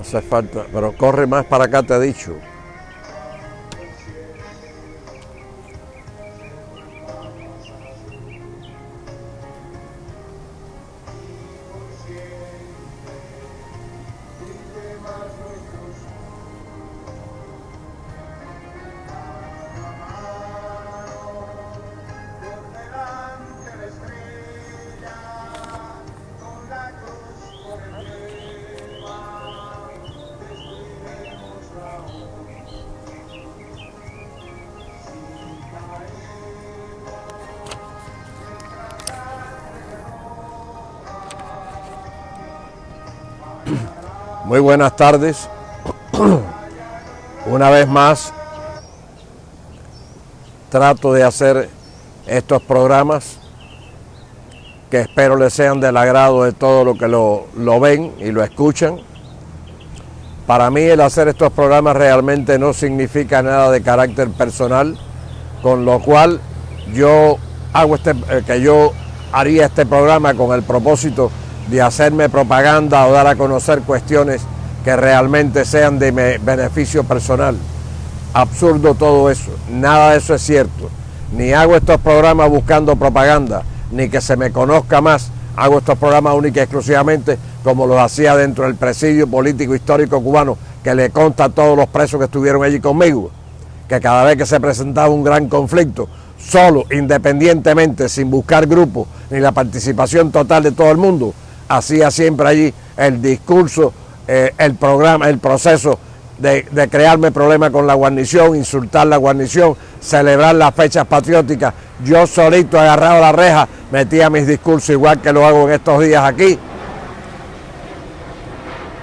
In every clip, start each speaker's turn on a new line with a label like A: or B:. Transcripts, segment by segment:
A: hace falta, pero corre más para acá, te he dicho. Muy buenas tardes. Una vez más trato de hacer estos programas que espero les sean del agrado de todos los que lo ven y lo escuchan. Para mí el hacer estos programas realmente no significa nada de carácter personal, con lo cual yo haría este programa con el propósito de hacerme propaganda o dar a conocer cuestiones que realmente sean de beneficio personal. Absurdo todo eso, nada de eso es cierto. Ni hago estos programas buscando propaganda, ni que se me conozca más. Hago estos programas única y exclusivamente como los hacía dentro del presidio político histórico cubano, que le consta a todos los presos que estuvieron allí conmigo, que cada vez que se presentaba un gran conflicto, solo, independientemente, sin buscar grupos, ni la participación total de todo el mundo, hacía siempre allí el discurso, el programa, el proceso de crearme problemas con la guarnición, insultar la guarnición, celebrar las fechas patrióticas. Yo solito, agarrado a la reja, metía mis discursos igual que lo hago en estos días aquí.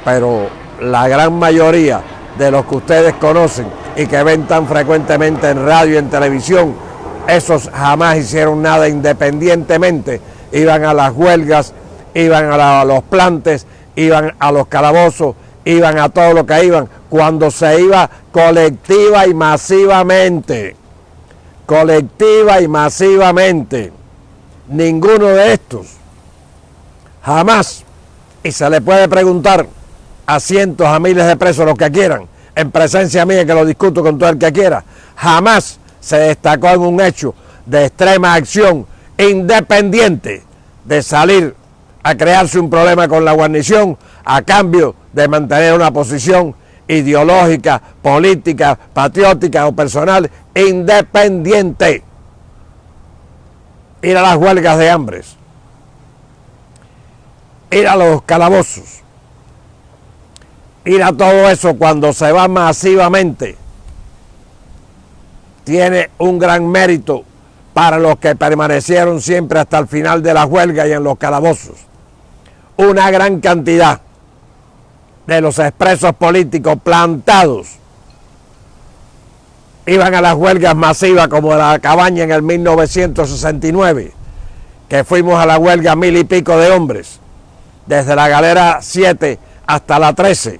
A: Pero la gran mayoría de los que ustedes conocen y que ven tan frecuentemente en radio y en televisión, esos jamás hicieron nada independientemente. Iban a las huelgas, iban a los plantes, iban a los calabozos, iban a todo lo que iban, cuando se iba colectiva y masivamente. Colectiva y masivamente. Ninguno de estos, jamás, y se le puede preguntar a cientos, a miles de presos, los que quieran, en presencia mía, que lo discuto con todo el que quiera, jamás se destacó en un hecho de extrema acción independiente de salir a crearse un problema con la guarnición a cambio de mantener una posición ideológica, política, patriótica o personal independiente. Ir a las huelgas de hambre, ir a los calabozos, ir a todo eso cuando se va masivamente, tiene un gran mérito para los que permanecieron siempre hasta el final de la huelga y en los calabozos. Una gran cantidad de los expresos políticos plantados iban a las huelgas masivas como la Cabaña en el 1969, que fuimos a la huelga 1000 y pico de hombres, desde la galera 7 hasta la 13.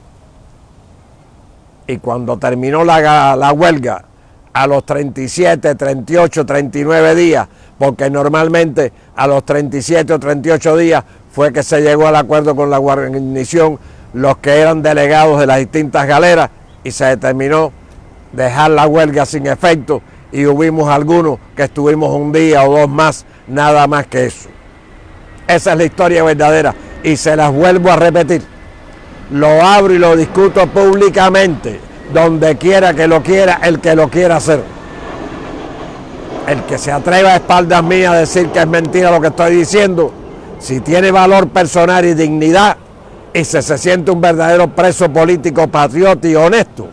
A: Y cuando terminó la huelga, a los 37, 38, 39 días, porque normalmente a los 37 o 38 días fue que se llegó al acuerdo con la guarnición, los que eran delegados de las distintas galeras, y se determinó dejar la huelga sin efecto, y hubimos algunos que estuvimos un día o dos más, nada más que eso. Esa es la historia verdadera, y se las vuelvo a repetir. Lo abro y lo discuto públicamente, donde quiera que lo quiera, el que lo quiera hacer. El que se atreva a espaldas mías a decir que es mentira lo que estoy diciendo, si tiene valor personal y dignidad, y se siente un verdadero preso político, patriota y honesto,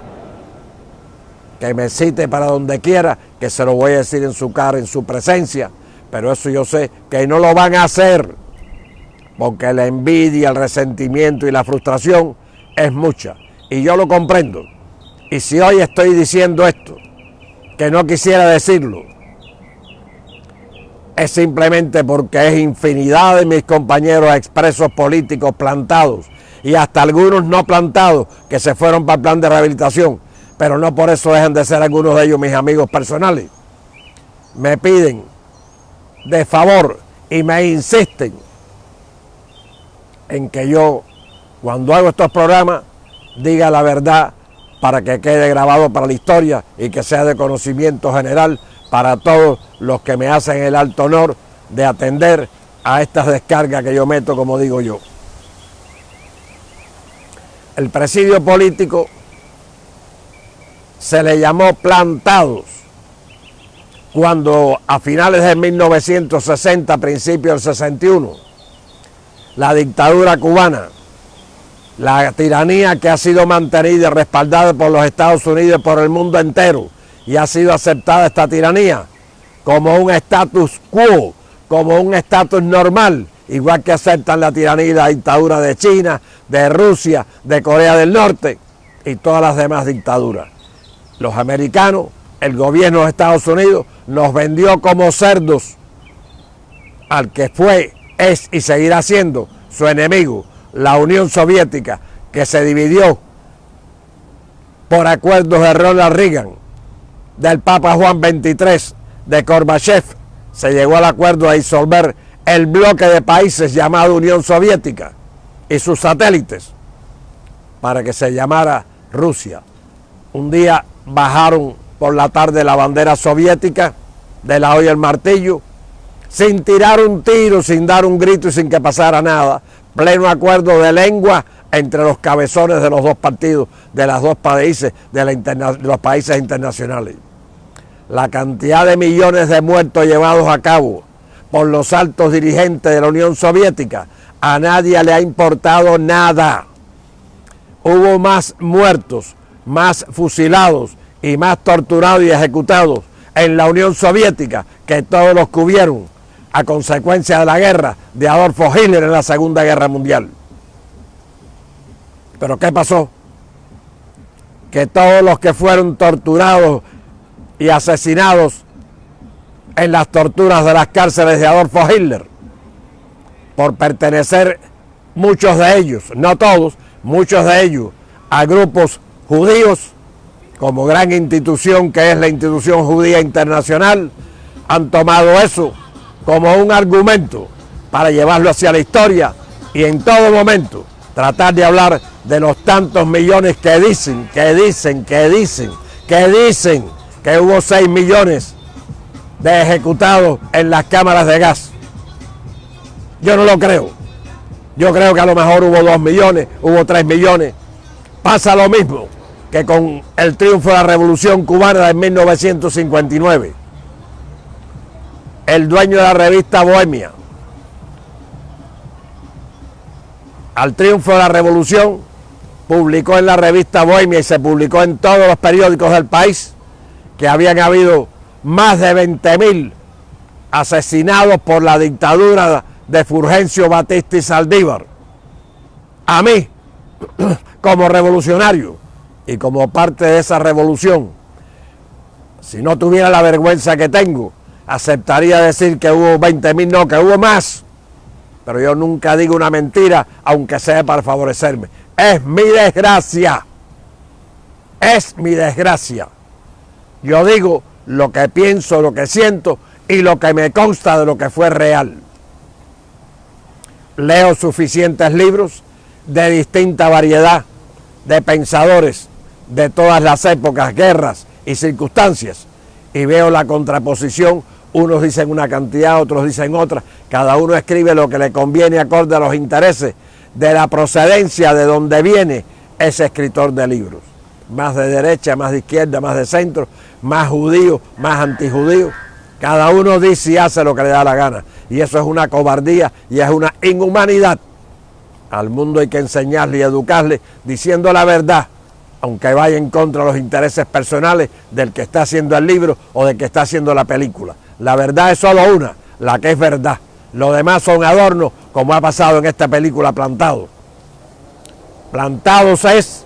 A: que me cite para donde quiera, que se lo voy a decir en su cara, en su presencia, pero eso yo sé que no lo van a hacer, porque la envidia, el resentimiento y la frustración es mucha, y yo lo comprendo. Y si hoy estoy diciendo esto, que no quisiera decirlo, es simplemente porque es infinidad de mis compañeros expresos políticos plantados, y hasta algunos no plantados, que se fueron para el plan de rehabilitación, pero no por eso dejan de ser algunos de ellos mis amigos personales. Me piden de favor y me insisten en que yo, cuando hago estos programas, diga la verdad para que quede grabado para la historia y que sea de conocimiento general para todos los que me hacen el alto honor de atender a estas descargas que yo meto, como digo yo. El presidio político se le llamó Plantados cuando a finales de 1960, principios del 61, la dictadura cubana, la tiranía que ha sido mantenida y respaldada por los Estados Unidos y por el mundo entero, y ha sido aceptada esta tiranía como un status quo, como un estatus normal, igual que aceptan la tiranía y la dictadura de China, de Rusia, de Corea del Norte y todas las demás dictaduras. Los americanos, el gobierno de Estados Unidos, nos vendió como cerdos al que fue, es y seguirá siendo su enemigo, la Unión Soviética, que se dividió por acuerdos de Ronald Reagan, del Papa Juan XXIII, de Gorbachev. Se llegó al acuerdo de disolver el bloque de países llamado Unión Soviética y sus satélites para que se llamara Rusia. Un día bajaron por la tarde la bandera soviética de la hoya el martillo, sin tirar un tiro, sin dar un grito y sin que pasara nada. Pleno acuerdo de lengua entre los cabezones de los dos partidos, de los dos países, de los países internacionales. La cantidad de millones de muertos llevados a cabo por los altos dirigentes de la Unión Soviética, a nadie le ha importado nada. Hubo más muertos, más fusilados y más torturados y ejecutados en la Unión Soviética que todos los que hubieron a consecuencia de la guerra de Adolfo Hitler en la Segunda Guerra Mundial. ¿Pero qué pasó? Que todos los que fueron torturados y asesinados en las torturas de las cárceles de Adolfo Hitler, por pertenecer, muchos de ellos, no todos, muchos de ellos, a grupos judíos, como gran institución que es la Institución Judía Internacional, han tomado eso como un argumento para llevarlo hacia la historia y en todo momento tratar de hablar de los tantos millones que dicen que hubo 6 millones de ejecutados en las cámaras de gas. Yo no lo creo. Yo creo que a lo mejor hubo 2 millones, hubo 3 millones. Pasa lo mismo que con el triunfo de la Revolución Cubana de 1959. El dueño de la revista Bohemia, al triunfo de la Revolución, publicó en la revista Bohemia y se publicó en todos los periódicos del país que habían habido más de 20.000 asesinados por la dictadura de Fulgencio Batista y Saldívar. A mí, como revolucionario y como parte de esa revolución, si no tuviera la vergüenza que tengo, aceptaría decir que hubo 20.000, no, que hubo más. Pero yo nunca digo una mentira, aunque sea para favorecerme. Es mi desgracia. Es mi desgracia. Yo digo lo que pienso, lo que siento y lo que me consta de lo que fue real. Leo suficientes libros de distinta variedad, de pensadores de todas las épocas, guerras y circunstancias, y veo la contraposición. Unos dicen una cantidad, otros dicen otra. Cada uno escribe lo que le conviene acorde a los intereses de la procedencia de donde viene ese escritor de libros. Más de derecha, más de izquierda, más de centro, más judío, más antijudío. Cada uno dice y hace lo que le da la gana. Y eso es una cobardía y es una inhumanidad. Al mundo hay que enseñarle y educarle diciendo la verdad, aunque vaya en contra de los intereses personales del que está haciendo el libro o del que está haciendo la película. La verdad es solo una, la que es verdad. Lo demás son adornos, como ha pasado en esta película Plantados. Plantados es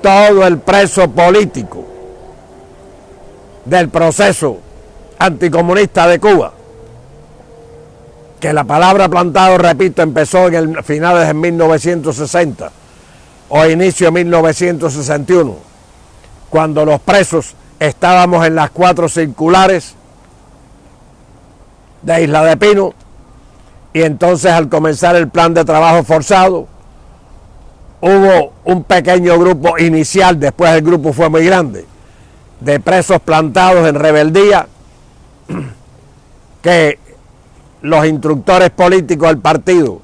A: todo el preso político del proceso anticomunista de Cuba. Que la palabra plantado, repito, empezó en el finales de 1960 o inicio de 1961, cuando los presos estábamos en las 4 circulares de Isla de Pino, y entonces al comenzar el plan de trabajo forzado, hubo un pequeño grupo inicial, después el grupo fue muy grande, de presos plantados en rebeldía, que los instructores políticos del partido,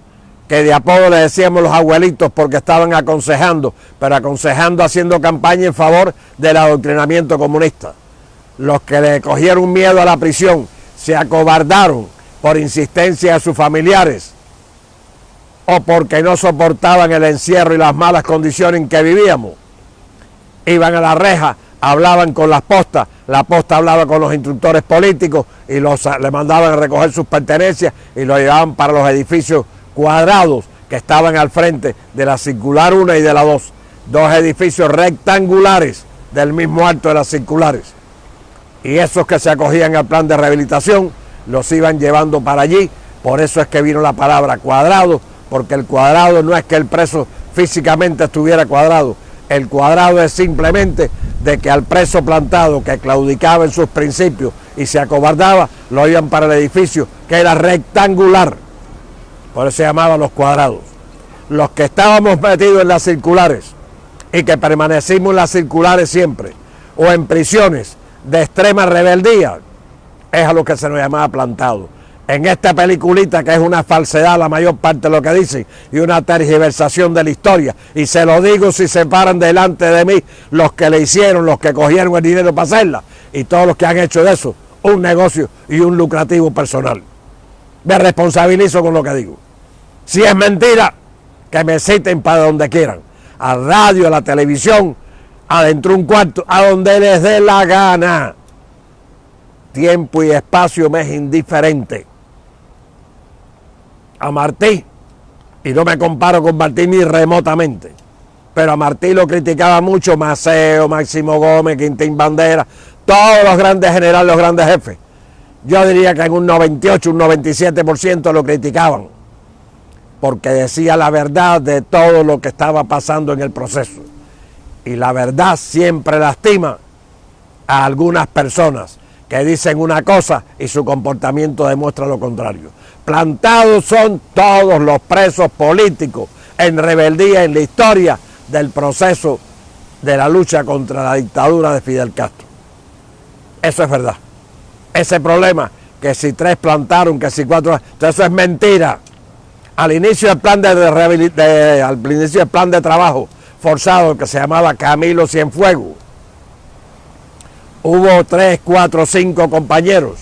A: que de apodo le decíamos los abuelitos porque estaban aconsejando, pero aconsejando haciendo campaña en favor del adoctrinamiento comunista. Los que le cogieron miedo a la prisión, se acobardaron por insistencia de sus familiares o porque no soportaban el encierro y las malas condiciones en que vivíamos. Iban a la reja, hablaban con las postas, la posta hablaba con los instructores políticos y le mandaban a recoger sus pertenencias y lo llevaban para los edificios cuadrados que estaban al frente de la circular 1 y de la 2, dos edificios rectangulares del mismo alto de las circulares. Y esos que se acogían al plan de rehabilitación los iban llevando para allí. Por eso es que vino la palabra cuadrado, porque el cuadrado no es que el preso físicamente estuviera cuadrado, el cuadrado es simplemente de que al preso plantado que claudicaba en sus principios y se acobardaba, lo iban para el edificio que era rectangular, por eso se llamaban los cuadrados. Los que estábamos metidos en las circulares y que permanecimos en las circulares siempre, o en prisiones de extrema rebeldía, es a lo que se nos llamaba plantado. En esta peliculita, que es una falsedad la mayor parte de lo que dicen y una tergiversación de la historia, y se lo digo si se paran delante de mí los que le hicieron, los que cogieron el dinero para hacerla y todos los que han hecho de eso un negocio y un lucrativo personal. Me responsabilizo con lo que digo. Si es mentira, que me citen para donde quieran, a radio, a la televisión, adentro un cuarto, a donde les dé la gana. Tiempo y espacio me es indiferente. A Martí, y no me comparo con Martí ni remotamente, pero a Martí lo criticaba mucho Maceo, Máximo Gómez, Quintín Bandera, todos los grandes generales, los grandes jefes. Yo diría que en un 98, un 97% lo criticaban, porque decía la verdad de todo lo que estaba pasando en el proceso. Y la verdad siempre lastima a algunas personas que dicen una cosa y su comportamiento demuestra lo contrario. Plantados son todos los presos políticos en rebeldía en la historia del proceso de la lucha contra la dictadura de Fidel Castro. Eso es verdad. Ese problema, que si 3 plantaron, que si 4, eso es mentira. Al inicio del plan del plan de trabajo forzado, que se llamaba Camilo Cienfuegos, hubo 3, 4, 5 compañeros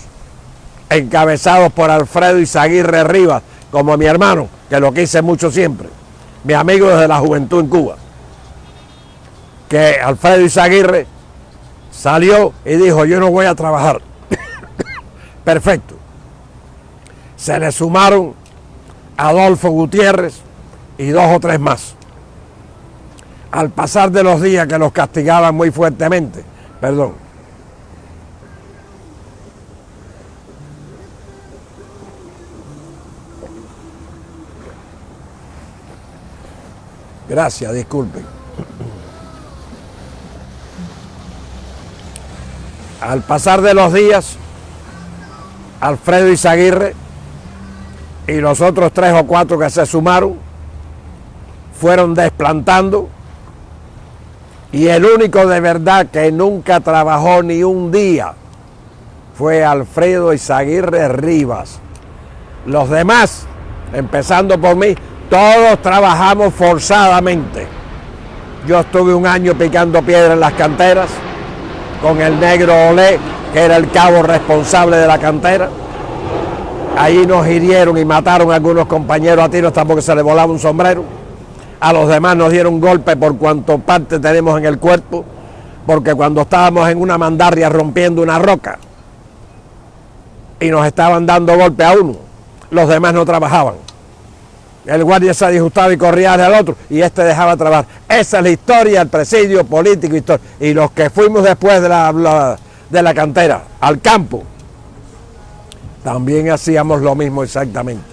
A: encabezados por Alfredo Izaguirre Rivas, como mi hermano, que lo quise mucho siempre, mi amigo desde la juventud en Cuba, que Alfredo Izaguirre salió y dijo: yo no voy a trabajar. Perfecto. Se le sumaron Adolfo Gutiérrez y 2 o 3 más. Al pasar de los días, que los castigaban muy fuertemente, gracias, disculpen. Al pasar de los días, Alfredo Izaguirre y los otros 3 o 4 que se sumaron fueron desplantando, y el único de verdad que nunca trabajó ni un día fue Alfredo Izaguirre Rivas. Los demás, empezando por mí, todos trabajamos forzadamente. Yo estuve un año picando piedra en las canteras con el negro Olé, que era el cabo responsable de la cantera. Allí nos hirieron y mataron a algunos compañeros a tiros, hasta porque se les volaba un sombrero. A los demás nos dieron golpe por cuanto parte tenemos en el cuerpo, porque cuando estábamos en una mandarria rompiendo una roca y nos estaban dando golpe a uno, los demás no trabajaban. El guardia se disgustaba y corría al otro, y este dejaba trabajar. Esa es la historia del presidio político. Y los que fuimos después de la cantera al campo, también hacíamos lo mismo exactamente.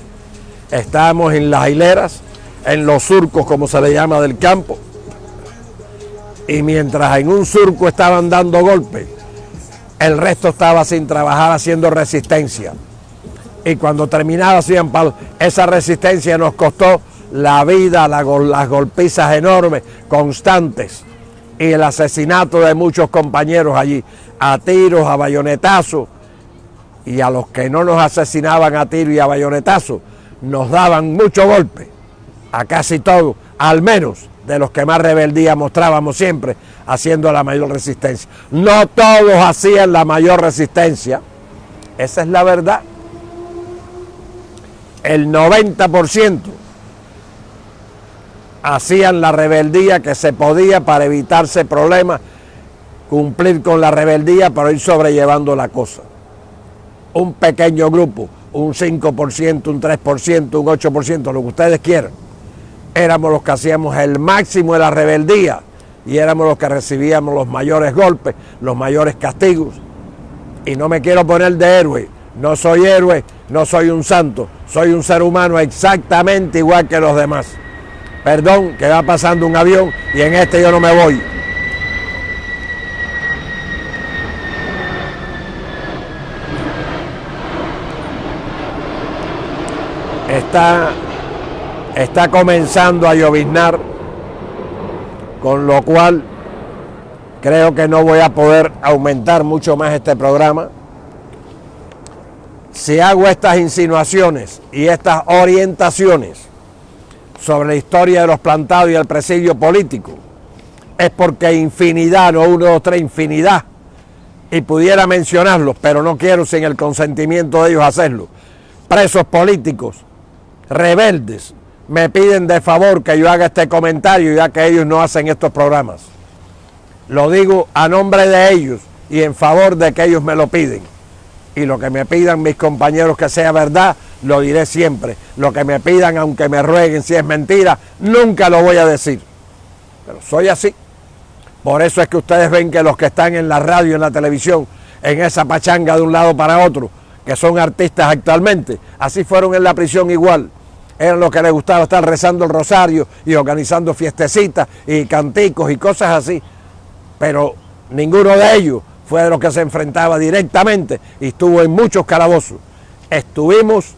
A: Estábamos en las hileras, en los surcos, como se le llama, del campo, y mientras en un surco estaban dando golpes, el resto estaba sin trabajar haciendo resistencia. Y cuando terminaba hacían palos. Esa resistencia nos costó la vida, las golpizas enormes, constantes, y el asesinato de muchos compañeros allí, a tiros, a bayonetazos, y a los que no nos asesinaban a tiros y a bayonetazos, nos daban mucho golpe, a casi todos, al menos de los que más rebeldía mostrábamos siempre, haciendo la mayor resistencia. No todos hacían la mayor resistencia, esa es la verdad. El 90% hacían la rebeldía que se podía para evitarse problemas, cumplir con la rebeldía para ir sobrellevando la cosa. Un pequeño grupo, un 5%, un 3%, un 8%, lo que ustedes quieran, éramos los que hacíamos el máximo de la rebeldía y éramos los que recibíamos los mayores golpes, los mayores castigos. Y no me quiero poner de héroe, no soy héroe, no soy un santo, soy un ser humano exactamente igual que los demás. Perdón, que va pasando un avión y en este yo no me voy. Está comenzando a lloviznar, con lo cual creo que no voy a poder aumentar mucho más este programa. Si hago estas insinuaciones y estas orientaciones sobre la historia de los plantados y el presidio político, es porque infinidad, no uno, dos, tres, infinidad, y pudiera mencionarlos, pero no quiero sin el consentimiento de ellos hacerlo. Presos políticos, rebeldes, me piden de favor que yo haga este comentario ya que ellos no hacen estos programas. Lo digo a nombre de ellos y en favor de que ellos me lo piden. Y lo que me pidan mis compañeros que sea verdad, lo diré siempre. Lo que me pidan, aunque me rueguen, si es mentira, nunca lo voy a decir. Pero soy así. Por eso es que ustedes ven que los que están en la radio, en la televisión, en esa pachanga de un lado para otro, que son artistas actualmente, así fueron en la prisión igual. Eran los que les gustaba estar rezando el rosario y organizando fiestecitas y canticos y cosas así. Pero ninguno de ellos fue de los que se enfrentaba directamente y estuvo en muchos calabozos. Estuvimos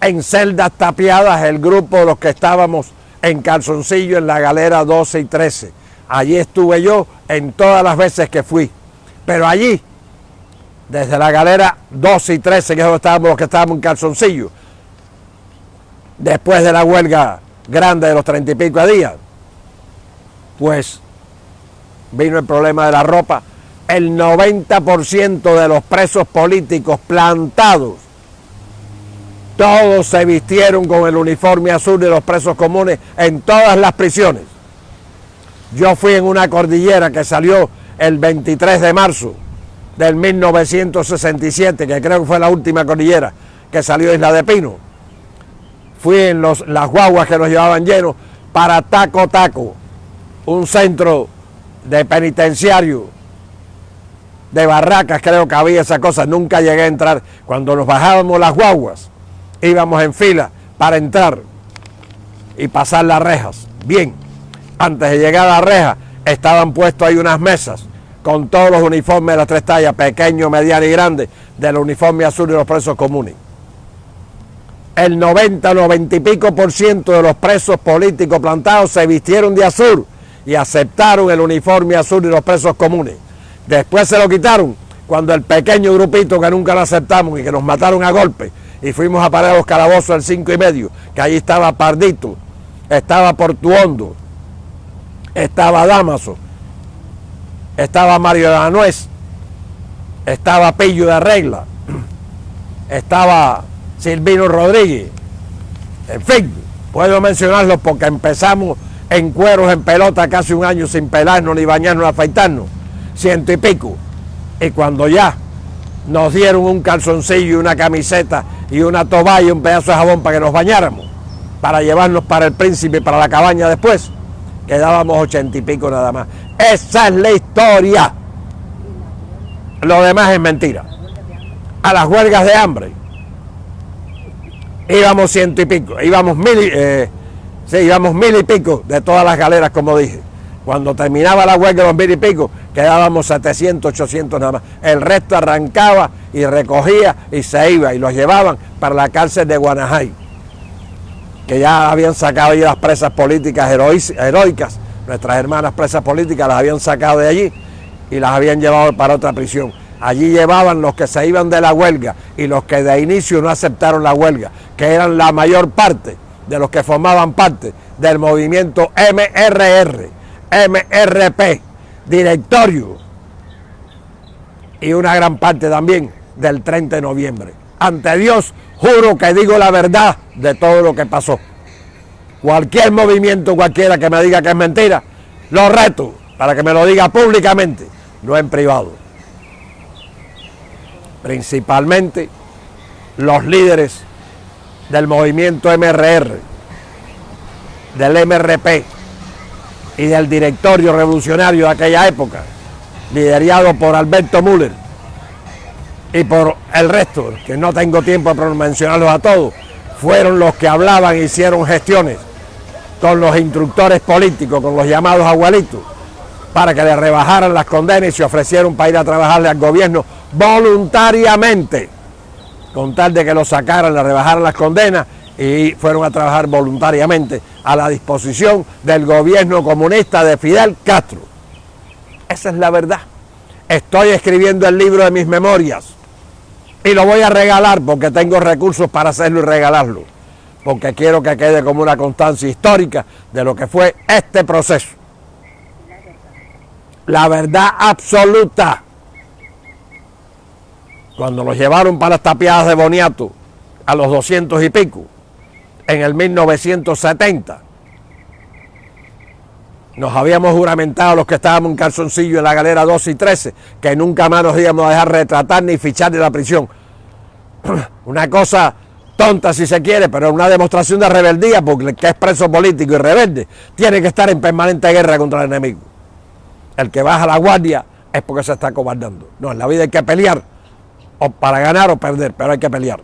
A: en celdas tapiadas, el grupo de los que estábamos en calzoncillo en la galera 12 y 13. Allí estuve yo en todas las veces que fui. Pero allí, desde la galera 12 y 13, que es donde estábamos los que estábamos en calzoncillo, después de la huelga grande de los 30 y pico de días, pues vino el problema de la ropa. El 90% de los presos políticos plantados, todos se vistieron con el uniforme azul de los presos comunes en todas las prisiones. Yo fui en una cordillera que salió el 23 de marzo del 1967, que creo que fue la última cordillera que salió de Isla de Pino. Fui en las guaguas que nos llevaban llenos para Taco Taco, un centro de penitenciario, de barracas, creo que había esa cosa. Nunca llegué a entrar. Cuando nos bajábamos las guaguas, íbamos en fila para entrar y pasar las rejas. Bien, antes de llegar a la reja, estaban puestos ahí unas mesas con todos los uniformes de las tres tallas, pequeño, mediano y grande, del uniforme azul de los presos comunes. El 90 y pico por ciento de los presos políticos plantados se vistieron de azul y aceptaron el uniforme azul de los presos comunes. Después se lo quitaron cuando el pequeño grupito que nunca lo aceptamos y que nos mataron a golpe y fuimos a parar a los calabozos del 5 y medio, que allí estaba Pardito, estaba Portuondo, estaba Damaso, estaba Mario de la Nuez, estaba Pillo de Regla, estaba Silvino Rodríguez, en fin, puedo mencionarlos porque empezamos en cueros, en pelota, casi un año sin pelarnos, ni bañarnos, ni afeitarnos, 100 y pico, y cuando ya nos dieron un calzoncillo y una camiseta y una toalla y un pedazo de jabón para que nos bañáramos, para llevarnos para el Príncipe y para la cabaña después, quedábamos 80 y pico nada más. Esa es la historia. Lo demás es mentira. A las huelgas de hambre íbamos 100 y pico, íbamos mil y pico de todas las galeras, como dije. Cuando terminaba la huelga de los 1000 y pico, quedábamos 700, 800 nada más. El resto arrancaba y recogía y se iba y los llevaban para la cárcel de Guanajay. que ya habían sacado allí las presas políticas heroicas, nuestras hermanas presas políticas las habían sacado de allí y las habían llevado para otra prisión. Allí llevaban los que se iban de la huelga y los que de inicio no aceptaron la huelga, que eran la mayor parte de los que formaban parte del movimiento MRR, MRP, directorio y una gran parte también del 30 de noviembre. Ante Dios, juro que digo la verdad de todo lo que pasó. Cualquier movimiento, cualquiera que me diga que es mentira, lo reto para que me lo diga públicamente, no en privado. Principalmente los líderes del movimiento MRR, del MRP y del directorio revolucionario de aquella época, liderado por Alberto Müller y por el resto, que no tengo tiempo para mencionarlos a todos, fueron los que hablaban e hicieron gestiones con los instructores políticos, con los llamados abuelitos, para que le rebajaran las condenas y se ofrecieron para ir a trabajarle al gobierno voluntariamente, con tal de que lo sacaran, le rebajaran las condenas y fueron a trabajar voluntariamente a la disposición del gobierno comunista de Fidel Castro. Esa es la verdad. Estoy escribiendo el libro de mis memorias y lo voy a regalar porque tengo recursos para hacerlo y regalarlo, porque quiero que quede como una constancia histórica de lo que fue este proceso. La verdad absoluta. Cuando los llevaron para las tapiadas de Boniato a los 200 y pico, en el 1970, nos habíamos juramentado los que estábamos en calzoncillo en la galera 12 y 13, que nunca más nos íbamos a dejar retratar ni fichar de la prisión. Una cosa tonta si se quiere, pero una demostración de rebeldía, porque el que es preso político y rebelde tiene que estar en permanente guerra contra el enemigo. El que baja la guardia es porque se está acobardando. No, en la vida hay que pelear, o para ganar o perder, pero hay que pelear.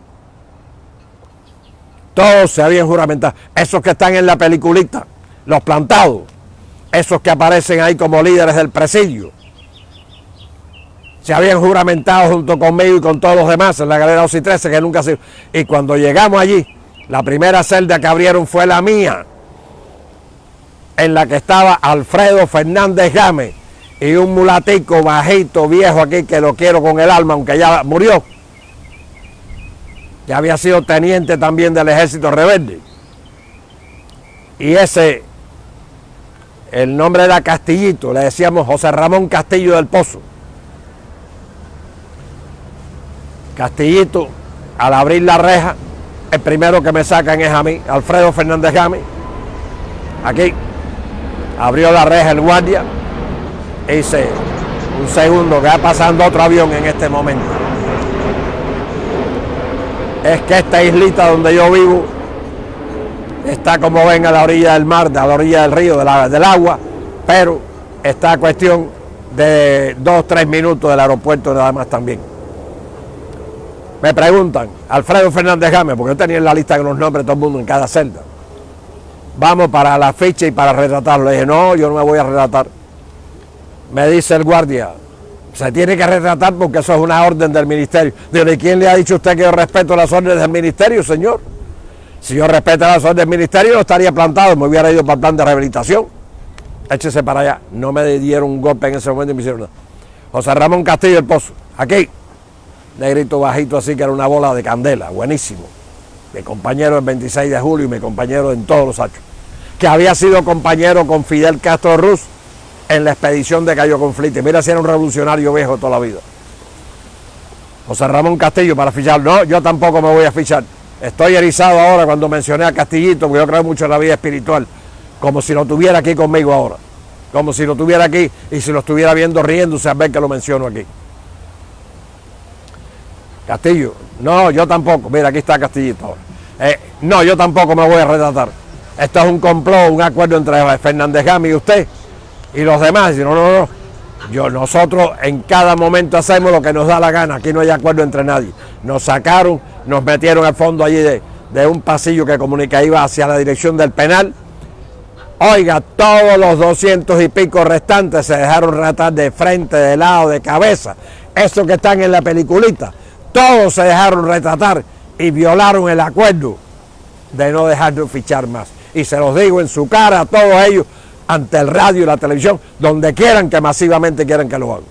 A: Todos se habían juramentado. Esos que están en la peliculita, los plantados, esos que aparecen ahí como líderes del presidio, se habían juramentado junto conmigo y con todos los demás en la galera 12 y 13, que nunca se... Y cuando llegamos allí, la primera celda que abrieron fue la mía, en la que estaba Alfredo Fernández Gámez y un mulatico bajito, viejo aquí, que lo quiero con el alma, aunque ya murió, que había sido teniente también del Ejército Rebelde. Y ese, el nombre era Castillito, le decíamos José Ramón Castillo del Pozo. Castillito, al abrir la reja, el primero que me sacan es a mí, Alfredo Fernández Gámez. Aquí, abrió la reja el guardia, e dice, un segundo, que va pasando otro avión en este momento. Es que esta islita donde yo vivo está, como ven, a la orilla del mar, a la orilla del río, del agua, pero está a cuestión de 2-3 minutos del aeropuerto nada más también. Me preguntan, Alfredo Fernández Gámez, porque yo tenía en la lista con los nombres de todo el mundo en cada celda. Vamos para la ficha y para retratarlo. Le dije, no, yo no me voy a retratar. Me dice el guardia, se tiene que retratar porque eso es una orden del ministerio. Digo, ¿y quién le ha dicho a usted que yo respeto las órdenes del ministerio, señor? Si yo respeto las órdenes del ministerio, no estaría plantado, me hubiera ido para el plan de rehabilitación. Échese para allá. No me dieron un golpe en ese momento y me hicieron nada. José Ramón Castillo del Pozo, aquí. Negrito bajito así, que era una bola de candela, buenísimo. Mi compañero del 26 de julio y mi compañero en todos los hechos. Que había sido compañero con Fidel Castro Ruz en la expedición de Cayo Conflicto. Mira si era un revolucionario viejo toda la vida. José Ramón Castillo para fichar. No, yo tampoco me voy a fichar. Estoy erizado ahora cuando mencioné a Castillito, porque yo creo mucho en la vida espiritual. Como si lo tuviera aquí conmigo ahora. Como si lo tuviera aquí y si lo estuviera viendo riéndose al ver que lo menciono aquí. Castillo, no, yo tampoco. Mira, aquí está Castillito ahora. No, yo tampoco me voy a retratar. Esto es un complot, un acuerdo entre Fernández Gámez y usted y los demás. No. Nosotros en cada momento hacemos lo que nos da la gana. Aquí no hay acuerdo entre nadie. Nos sacaron, nos metieron al fondo allí de un pasillo que comunica, iba hacia la dirección del penal. Oiga, todos los 200 y pico restantes se dejaron retratar de frente, de lado, de cabeza. Esos que están en la peliculita. Todos se dejaron retratar y violaron el acuerdo de no dejarnos fichar más. Y se los digo en su cara a todos ellos, ante el radio y la televisión, donde quieran que masivamente quieran que lo hagan.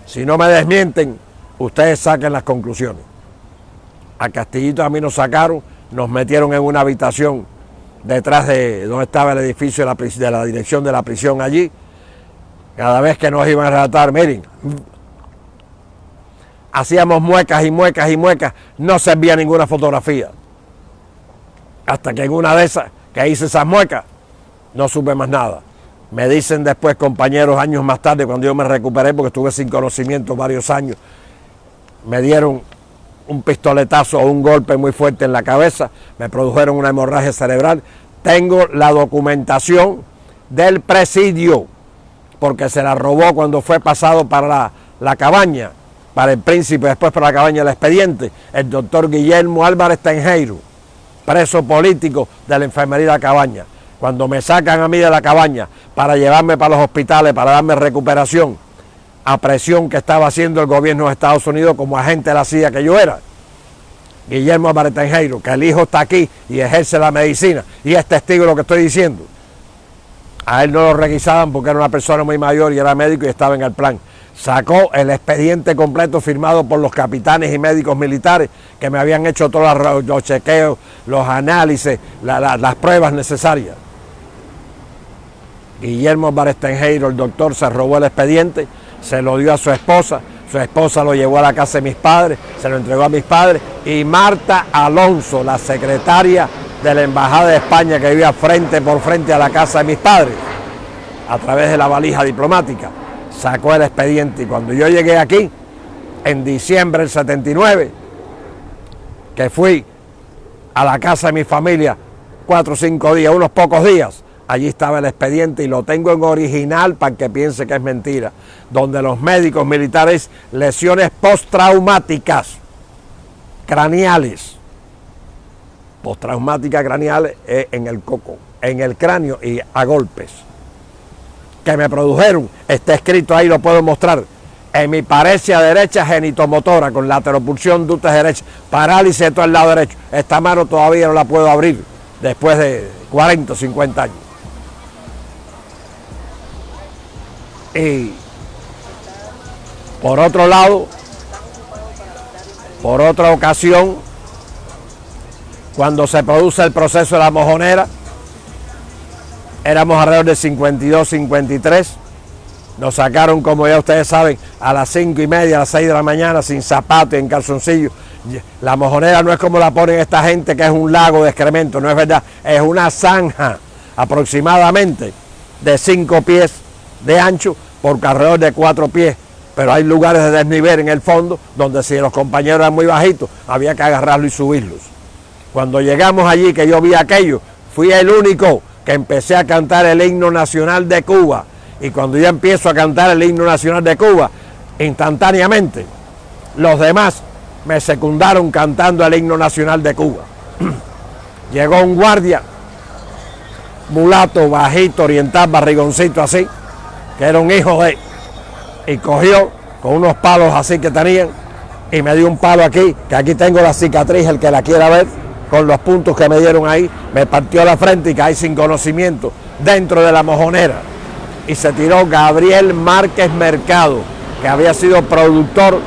A: Si no me desmienten, ustedes saquen las conclusiones. A Castillito a mí nos sacaron, nos metieron en una habitación detrás de donde estaba el edificio de la dirección de la prisión allí. Cada vez que nos iban a relatar, miren, hacíamos muecas y muecas y muecas, no servía ninguna fotografía. Hasta que en una de esas, que hice esas muecas, no supe más nada. Me dicen después compañeros años más tarde, cuando yo me recuperé, porque estuve sin conocimiento varios años, me dieron un pistoletazo o un golpe muy fuerte en la cabeza, me produjeron una hemorragia cerebral. Tengo la documentación del presidio, porque se la robó cuando fue pasado para la cabaña, para el Príncipe, después para la cabaña del Expediente, el doctor Guillermo Álvarez Tenjeiro, preso político de la enfermería de la cabaña. Cuando me sacan a mí de la cabaña para llevarme para los hospitales, para darme recuperación, a presión que estaba haciendo el gobierno de Estados Unidos como agente de la CIA que yo era, Guillermo Álvarez Tenjeiro, que el hijo está aquí y ejerce la medicina y es testigo de lo que estoy diciendo. A él no lo requisaban porque era una persona muy mayor y era médico y estaba en el plan. Sacó el expediente completo firmado por los capitanes y médicos militares que me habían hecho todos los chequeos, los análisis, las pruebas necesarias. Guillermo Álvarez Tenjeiro, el doctor, se robó el expediente, se lo dio a su esposa lo llevó a la casa de mis padres, se lo entregó a mis padres, y Marta Alonso, la secretaria de la Embajada de España que vivía frente por frente a la casa de mis padres, a través de la valija diplomática, sacó el expediente. Y cuando yo llegué aquí, en diciembre del 79, que fui a la casa de mi familia 4 o 5 días, unos pocos días, allí estaba el expediente y lo tengo en original para que piense que es mentira, donde los médicos militares, lesiones postraumáticas craneales, postraumáticas craneales en el coco, en el cráneo y a golpes, que me produjeron, está escrito ahí, lo puedo mostrar, hemiparesia derecha genitomotora con lateropulsión ductus derecha, parálisis de todo el lado derecho. Esta mano todavía no la puedo abrir después de 40 o 50 años. Y por otro lado, por otra ocasión, cuando se produce el proceso de la mojonera, éramos alrededor de 52, 53, nos sacaron, como ya ustedes saben, a las 5:30, a las 6 de la mañana, sin zapatos, en calzoncillos. La mojonera no es como la ponen esta gente, que es un lago de excremento, no es verdad, es una zanja aproximadamente de 5 pies de ancho por alrededor de 4 pies, pero hay lugares de desnivel en el fondo donde si los compañeros eran muy bajitos había que agarrarlos y subirlos. Cuando llegamos allí, que yo vi aquello, fui el único que empecé a cantar el himno nacional de Cuba, y cuando yo empiezo a cantar el himno nacional de Cuba, instantáneamente los demás me secundaron cantando el himno nacional de Cuba. Llegó un guardia, mulato, bajito, oriental, barrigoncito así, que era un hijo de... y cogió con unos palos así que tenían, y me dio un palo aquí, que aquí tengo la cicatriz, el que la quiera ver, con los puntos que me dieron ahí, me partió la frente y caí sin conocimiento dentro de la mojonera. Y se tiró Gabriel Márquez Mercado, que había sido productor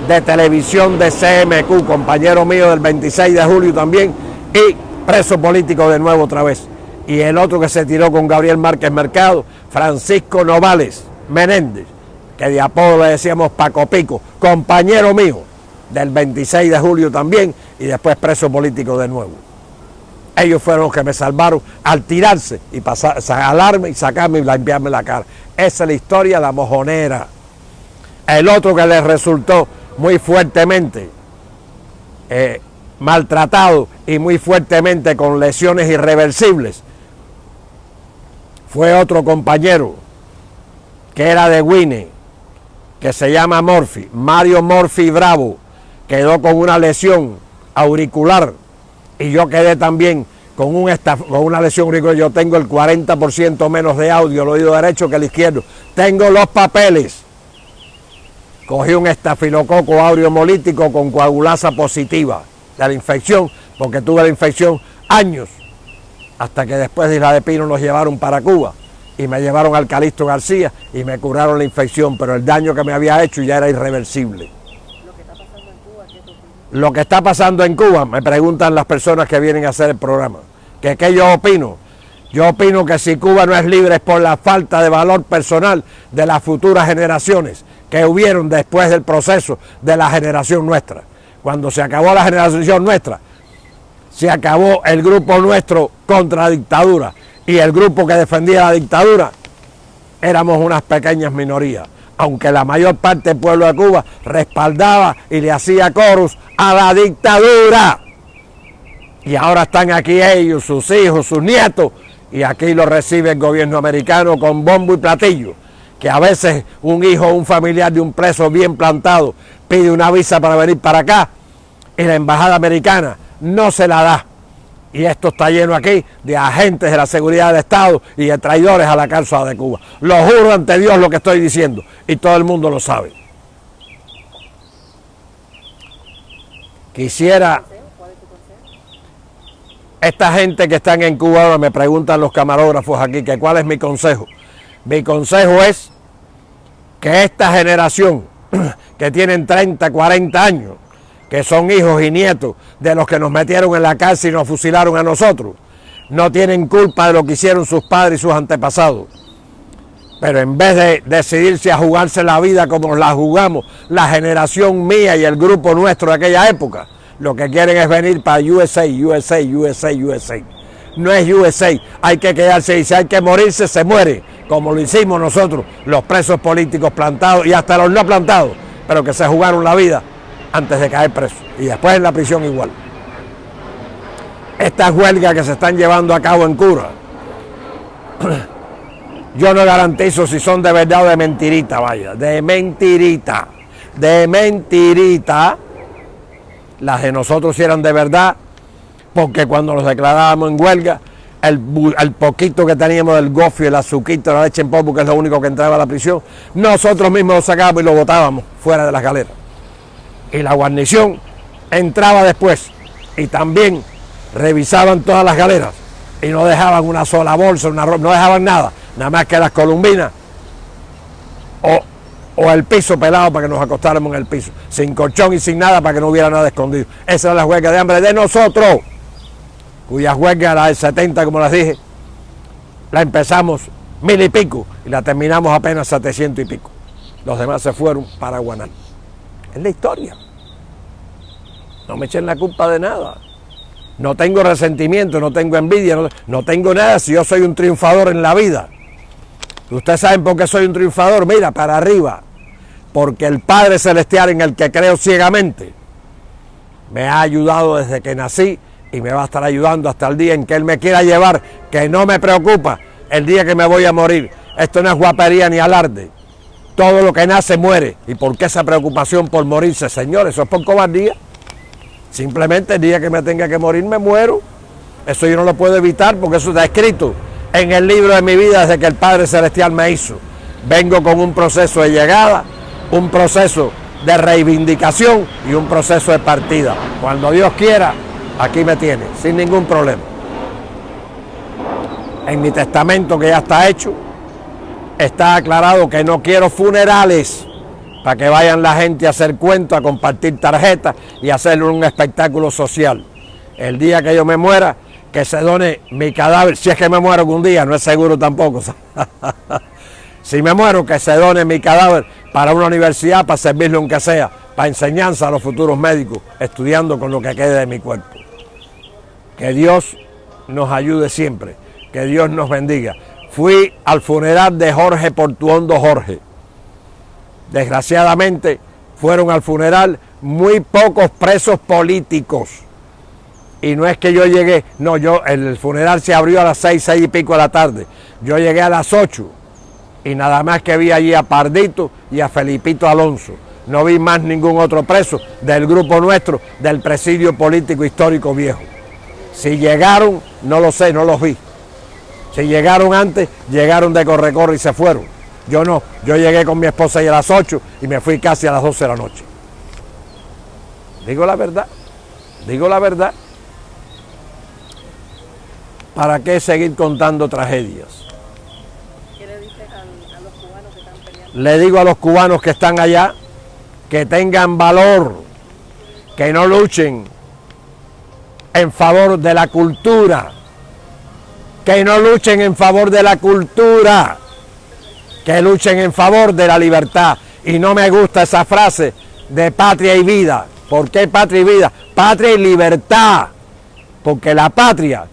A: de televisión de CMQ, compañero mío del 26 de julio también, y preso político de nuevo otra vez. Y el otro que se tiró con Gabriel Márquez Mercado, Francisco Novales Menéndez, que de apodo le decíamos Paco Pico, compañero mío del 26 de julio también, y después preso político de nuevo. Ellos fueron los que me salvaron al tirarse y jalarme y sacarme y limpiarme la cara. Esa es la historia de la mojonera. El otro que les resultó muy fuertemente maltratado y muy fuertemente con lesiones irreversibles fue otro compañero que era de Guine, que se llama Morphy, Mario Morphy Bravo. Quedó con una lesión auricular y yo quedé también con una lesión auricular. Yo tengo el 40% menos de audio, el oído derecho que el izquierdo. Tengo los papeles. Cogí un estafilococo aureomolítico con coagulasa positiva de la infección, porque tuve la infección años, hasta que después de Isla de Pino nos llevaron para Cuba y me llevaron al Calixto García y me curaron la infección, pero el daño que me había hecho ya era irreversible. Lo que está pasando en Cuba, me preguntan las personas que vienen a hacer el programa, que qué yo opino. Yo opino que si Cuba no es libre es por la falta de valor personal de las futuras generaciones que hubieron después del proceso de la generación nuestra. Cuando se acabó la generación nuestra, se acabó el grupo nuestro contra la dictadura, y el grupo que defendía la dictadura éramos unas pequeñas minorías, aunque la mayor parte del pueblo de Cuba respaldaba y le hacía coros a la dictadura. Y ahora están aquí ellos, sus hijos, sus nietos, y aquí lo recibe el gobierno americano con bombo y platillo, que a veces un hijo o un familiar de un preso bien plantado pide una visa para venir para acá y la embajada americana no se la da. Y esto está lleno aquí de agentes de la seguridad del Estado y de traidores a la causa de Cuba. Lo juro ante Dios lo que estoy diciendo, y todo el mundo lo sabe. Quisiera... Esta gente que están en Cuba ahora, me preguntan los camarógrafos aquí que cuál es mi consejo. Mi consejo es que esta generación que tienen 30, 40 años, que son hijos y nietos de los que nos metieron en la cárcel y nos fusilaron a nosotros, no tienen culpa de lo que hicieron sus padres y sus antepasados. Pero en vez de decidirse a jugarse la vida como la jugamos la generación mía y el grupo nuestro de aquella época, lo que quieren es venir para USA. No es USA, hay que quedarse y si hay que morirse, se muere, como lo hicimos nosotros, los presos políticos plantados y hasta los no plantados, pero que se jugaron la vida antes de caer presos y después en la prisión igual. Estas huelgas que se están llevando a cabo en Cuba, yo no garantizo si son de verdad o de mentirita, vaya, de mentirita. Las de nosotros sí eran de verdad, porque cuando nos declarábamos en huelga, el poquito que teníamos del gofio, el azuquito, la leche en polvo, que es lo único que entraba a la prisión, nosotros mismos lo sacábamos y lo botábamos fuera de las galeras. Y la guarnición entraba después y también revisaban todas las galeras y no dejaban una sola bolsa, no dejaban nada más que las columbinas o el piso pelado para que nos acostáramos en el piso, sin colchón y sin nada para que no hubiera nada escondido. Esa era la huelga de hambre de nosotros, cuya huelga, la del 70, como les dije, la empezamos 1000 y pico y la terminamos apenas 700 y pico. Los demás se fueron para Guanal. Es la historia. No me echen la culpa de nada. No tengo resentimiento, no tengo envidia, no tengo nada si yo soy un triunfador en la vida. Ustedes saben por qué soy un triunfador, mira, para arriba. Porque el Padre Celestial en el que creo ciegamente me ha ayudado desde que nací y me va a estar ayudando hasta el día en que Él me quiera llevar, que no me preocupa el día que me voy a morir. Esto no es guapería ni alarde. Todo lo que nace muere. ¿Y por qué esa preocupación por morirse, señores? Eso es por cobardía. Simplemente el día que me tenga que morir me muero. Eso yo no lo puedo evitar porque eso está escrito en el libro de mi vida desde que el Padre Celestial me hizo. Vengo con un proceso de llegada, un proceso de reivindicación y un proceso de partida. Cuando Dios quiera, aquí me tiene, sin ningún problema. En mi testamento, que ya está hecho, está aclarado que no quiero funerales para que vayan la gente a hacer cuentos, a compartir tarjetas y hacer un espectáculo social. El día que yo me muera, que se done mi cadáver, si es que me muero algún día, no es seguro tampoco. Si me muero, que se done mi cadáver para una universidad, para servirle aunque sea, para enseñanza a los futuros médicos, estudiando con lo que quede de mi cuerpo. Que Dios nos ayude siempre, que Dios nos bendiga. Fui al funeral de Jorge Portuondo Jorge. Desgraciadamente, fueron al funeral muy pocos presos políticos. Y no es que yo llegué, no, el funeral se abrió a las 6 y pico de la tarde. Yo llegué a las 8 y nada más que vi allí a Pardito y a Felipito Alonso. No vi más ningún otro preso del grupo nuestro, del presidio político histórico viejo. Si llegaron, no lo sé, no los vi. Si llegaron antes, llegaron de corre y se fueron. Yo no, yo llegué con mi esposa y a las 8 y me fui casi a las 12 de la noche. Digo la verdad. ¿Para qué seguir contando tragedias?
B: ¿Qué le dices a los cubanos que están peleando?
A: Le digo a los cubanos que están allá que tengan valor, que no luchen en favor de la cultura, que no luchen en favor de la cultura, que luchen en favor de la libertad. Y no me gusta esa frase de patria y vida. ¿Por qué patria y vida? Patria y libertad. Porque la patria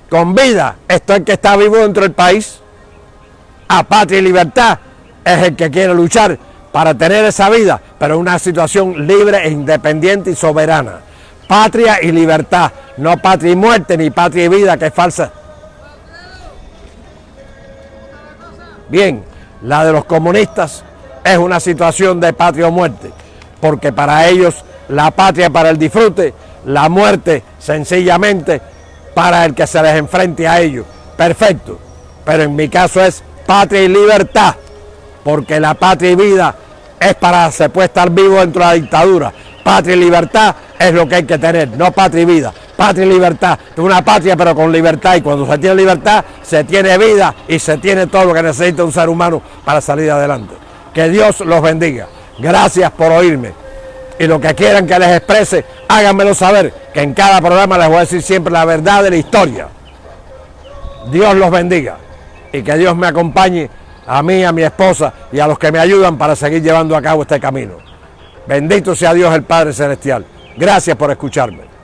A: con vida es el que está vivo dentro del país. A patria y libertad es el que quiere luchar para tener esa vida, pero en una situación libre e independiente y soberana. Patria y libertad, no patria y muerte, ni patria y vida, que es falsa. Bien, la de los comunistas es una situación de patria o muerte, porque para ellos la patria para el disfrute, la muerte sencillamente para el que se les enfrente a ellos. Perfecto, pero en mi caso es patria y libertad, porque la patria y vida es para se puede estar vivo dentro de la dictadura. Patria y libertad es lo que hay que tener, no patria y vida. Patria y libertad, una patria pero con libertad, y cuando se tiene libertad se tiene vida y se tiene todo lo que necesita un ser humano para salir adelante. Que Dios los bendiga. Gracias por oírme. Y lo que quieran que les exprese, háganmelo saber, que en cada programa les voy a decir siempre la verdad de la historia. Dios los bendiga y que Dios me acompañe a mí, a mi esposa y a los que me ayudan para seguir llevando a cabo este camino. Bendito sea Dios el Padre Celestial. Gracias por escucharme.